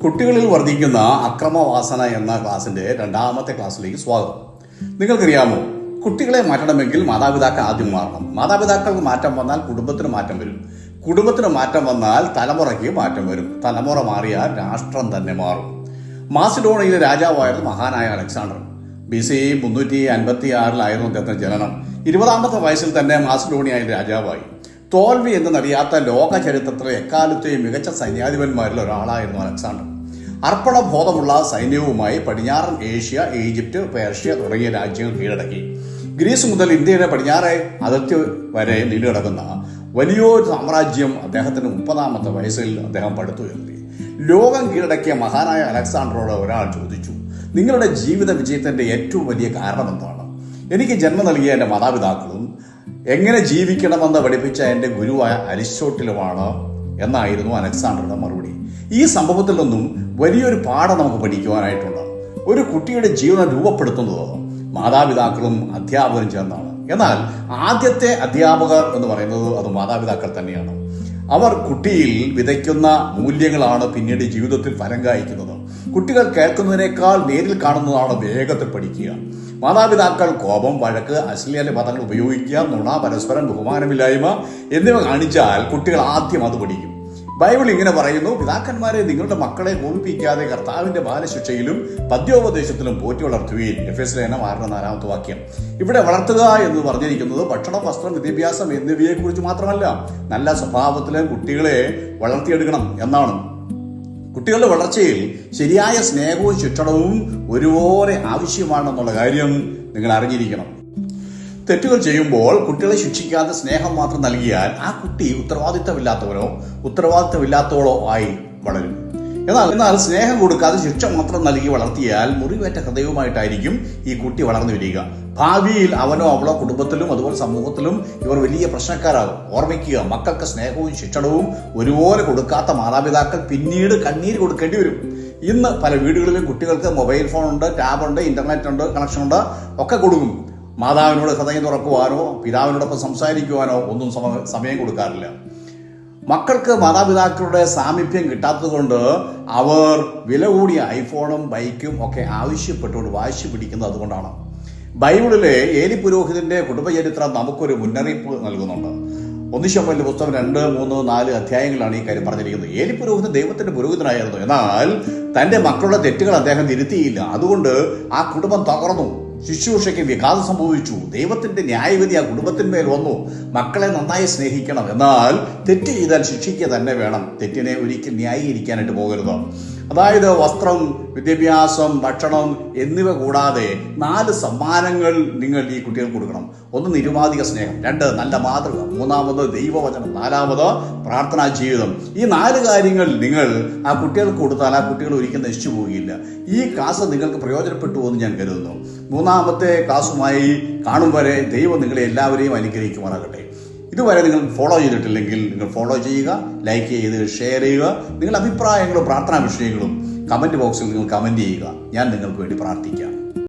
കുട്ടികളിൽ വർദ്ധിക്കുന്ന അക്രമവാസന എന്ന ക്ലാസിന്റെ രണ്ടാമത്തെ ക്ലാസ്സിലേക്ക് സ്വാഗതം. നിങ്ങൾക്കറിയാമോ, കുട്ടികളെ മാറ്റണമെങ്കിൽ മാതാപിതാക്കൾ ആദ്യം മാറണം. മാതാപിതാക്കൾക്ക് മാറ്റം വന്നാൽ കുടുംബത്തിന് മാറ്റം വരും. കുടുംബത്തിന് മാറ്റം വന്നാൽ തലമുറയ്ക്ക് മാറ്റം വരും. തലമുറ മാറിയാൽ രാഷ്ട്രം തന്നെ മാറും. മാസിഡോണിയയിലെ രാജാവായിരുന്നു മഹാനായ അലക്സാണ്ടർ. BC 356 അദ്ദേഹത്തിന്റെ ജനനം. 20ാമത്തെ വയസ്സിൽ തന്നെ മാസിഡോണിയയിലെ രാജാവായി. തോൽവി എന്നറിയാത്ത ലോക ചരിത്രത്തിലെ എക്കാലത്തെയും മികച്ച സൈന്യാധിപന്മാരിൽ ഒരാളായിരുന്നു അലക്സാണ്ടർ. അർപ്പണബോധമുള്ള സൈന്യവുമായി പടിഞ്ഞാറൻ ഏഷ്യ, ഈജിപ്റ്റ്, പേർഷ്യ തുടങ്ങിയ രാജ്യങ്ങൾ കീഴടക്കി. ഗ്രീസ് മുതൽ ഇന്ത്യയുടെ പടിഞ്ഞാറെ അതിർത്തി വരെ നീണ്ടുകിടക്കുന്ന വലിയൊരു സാമ്രാജ്യം അദ്ദേഹത്തിന് 30ാമത്തെ വയസ്സിൽ അദ്ദേഹം പടുത്തുയർത്തി. ലോകം കീഴടക്കിയ മഹാനായ അലക്സാണ്ടറോട് ഒരാൾ ചോദിച്ചു, നിങ്ങളുടെ ജീവിത വിജയത്തിന്റെ ഏറ്റവും വലിയ കാരണം എന്താണ്? എനിക്ക് ജന്മം നൽകിയ എൻ്റെ മാതാപിതാക്കളും എങ്ങനെ ജീവിക്കണമെന്ന് പഠിപ്പിച്ച എൻ്റെ ഗുരുവായ അരിസ്റ്റോട്ടിലുമാണ് എന്നായിരുന്നു അലക്സാണ്ടറുടെ മറുപടി. ഈ സംഭവത്തിൽ നിന്നും വലിയൊരു പാഠം നമുക്ക് പഠിക്കുവാനായിട്ടുണ്ട്. ഒരു കുട്ടിയുടെ ജീവിതം രൂപപ്പെടുത്തുന്നത് മാതാപിതാക്കളും അധ്യാപകരും ചേർന്നാണ്. എന്നാൽ ആദ്യത്തെ അധ്യാപകർ എന്ന് പറയുന്നത് അത് മാതാപിതാക്കൾ തന്നെയാണ്. അവർ കുട്ടിയിൽ വിതയ്ക്കുന്ന മൂല്യങ്ങളാണ് പിന്നീട് ജീവിതത്തിൽ ഫലം കായ്ക്കുന്നത്. കുട്ടികൾ കേൾക്കുന്നതിനേക്കാൾ നേരിൽ കാണുന്നതാണ് വേഗത്തിൽ പഠിക്കുക. മാതാപിതാക്കൾ കോപം, വഴക്ക്, അശ്ലീല പദങ്ങൾ ഉപയോഗിക്കുക, നുണ, പരസ്പരം ബഹുമാനമില്ലായ്മ എന്നിവ കാണിച്ചാൽ കുട്ടികൾ ആദ്യം അത് പഠിക്കും. ബൈബിൾ ഇങ്ങനെ പറയുന്നു, പിതാക്കന്മാരെ നിങ്ങളുടെ മക്കളെ കോപിപ്പിക്കാതെ കർത്താവിന്റെ ബാലശിക്ഷയിലും പദ്യോപദേശത്തിലും പോറ്റി വളർത്തുകയും. എഫേസ്യർ 6:4 വാക്യം. ഇവിടെ വളർത്തുക എന്ന് പറഞ്ഞിരിക്കുന്നത് ഭക്ഷണം, വസ്ത്രം, വിദ്യാഭ്യാസം എന്നിവയെ കുറിച്ച് മാത്രമല്ല, നല്ല സ്വഭാവത്തിലെ കുട്ടികളെ വളർത്തിയെടുക്കണം എന്നാണ്. കുട്ടികളുടെ വളർച്ചയിൽ ശരിയായ സ്നേഹവും ശിക്ഷണവും ഒരുപോലെ ആവശ്യമാണെന്നുള്ള കാര്യം നിങ്ങൾ അറിഞ്ഞിരിക്കണം. തെറ്റുകൾ ചെയ്യുമ്പോൾ കുട്ടികളെ ശിക്ഷിക്കാതെ സ്നേഹം മാത്രം നൽകിയാൽ ആ കുട്ടി ഉത്തരവാദിത്തമില്ലാത്തവളോ ആയി വളരും. എന്നാൽ സ്നേഹം കൊടുക്കാതെ ശിക്ഷ മാത്രം നൽകി വളർത്തിയാൽ മുറിവേറ്റ ഹൃദയവുമായിട്ടായിരിക്കും ഈ കുട്ടി വളർന്നു വരിക. ഭാവിയിൽ അവനോ അവളോ കുടുംബത്തിലും അതുപോലെ സമൂഹത്തിലും ഇവർ വലിയ പ്രശ്നക്കാരാകും. ഓർമ്മിക്കുക, മക്കൾക്ക് സ്നേഹവും ശിക്ഷണവും ഒരുപോലെ കൊടുക്കാത്ത മാതാപിതാക്കൾ പിന്നീട് കണ്ണീര് കൊടുക്കേണ്ടി വരും. ഇന്ന് പല വീടുകളിലും കുട്ടികൾക്ക് മൊബൈൽ ഫോൺ ഉണ്ട്, ടാബുണ്ട്, ഇന്റർനെറ്റ് ഉണ്ട്, കണക്ഷൻ ഉണ്ട്, ഒക്കെ കൊടുക്കും. മാതാവിനോട് ഹൃദയം തുറക്കുവാനോ പിതാവിനോടൊപ്പം സംസാരിക്കുവാനോ ഒന്നും സമയം കൊടുക്കാറില്ല. മക്കൾക്ക് മാതാപിതാക്കളുടെ സാമീപ്യം കിട്ടാത്തത് കൊണ്ട് അവർ വില കൂടിയ ഐഫോണും ബൈക്കും ഒക്കെ ആവശ്യപ്പെട്ടുകൊണ്ട് വാശി പിടിക്കുന്നത് അതുകൊണ്ടാണ്. ബൈബിളിലെ ഏലി പുരോഹിതന്റെ കുടുംബചരിത്രം നമുക്കൊരു മുന്നറിയിപ്പ് നൽകുന്നുണ്ട്. 1 ശമൂവേൽ പുസ്തകം 2, 3, 4 അധ്യായങ്ങളാണ് ഈ കാര്യം പറഞ്ഞിരിക്കുന്നത്. ഏലി പുരോഹിതൻ ദൈവത്തിന്റെ പുരോഹിതനായിരുന്നു. എന്നാൽ തന്റെ മക്കളുടെ തെറ്റുകൾ അദ്ദേഹം തിരുത്തിയില്ല. അതുകൊണ്ട് ആ കുടുംബം തകർന്നു. ശുശ്രൂഷയ്ക്ക് വിഘാതം സംഭവിച്ചു. ദൈവത്തിന്റെ ന്യായവിധി ആ കുടുംബത്തിന്മേൽ വന്നു. മക്കളെ നന്നായി സ്നേഹിക്കണം, എന്നാൽ തെറ്റ് ചെയ്താൽ ശിക്ഷിക്കുക തന്നെ വേണം. തെറ്റിനെ ഒരിക്കൽ ന്യായീകരിക്കാനായിട്ട് പോകരുത്. അതായത് വസ്ത്രം, വിദ്യാഭ്യാസം, ഭക്ഷണം എന്നിവ കൂടാതെ 4 സമ്മാനങ്ങൾ നിങ്ങൾ ഈ കുട്ടികൾക്ക് കൊടുക്കണം. 1 നിരുപാധിക സ്നേഹം, 2 നല്ല മാതൃക, 3 ദൈവവചനം, 4 പ്രാർത്ഥനാ ജീവിതം. ഈ 4 കാര്യങ്ങൾ നിങ്ങൾ ആ കുട്ടികൾക്ക് കൊടുത്താൽ ആ കുട്ടികൾ ഒരിക്കലും നശിച്ചു പോവുകയില്ല. ഈ ക്ലാസ് നിങ്ങൾക്ക് പ്രയോജനപ്പെട്ടു എന്ന് ഞാൻ കരുതുന്നു. 3ാമത്തെ ക്ലാസ്സുമായി കാണും വരെ ദൈവം നിങ്ങളെ എല്ലാവരെയും അനുഗ്രഹിക്കുമാറാകട്ടെ. ഇതുവരെ നിങ്ങൾ ഫോളോ ചെയ്തിട്ടില്ലെങ്കിൽ നിങ്ങൾ ഫോളോ ചെയ്യുക, ലൈക്ക് ചെയ്ത് ഷെയർ ചെയ്യുക. നിങ്ങളുടെ അഭിപ്രായങ്ങളും പ്രാർത്ഥനാ വിഷയങ്ങളും കമന്റ് ബോക്സിൽ നിങ്ങൾ കമന്റ് ചെയ്യുക. ഞാൻ നിങ്ങൾക്ക് വേണ്ടി പ്രാർത്ഥിക്കാം.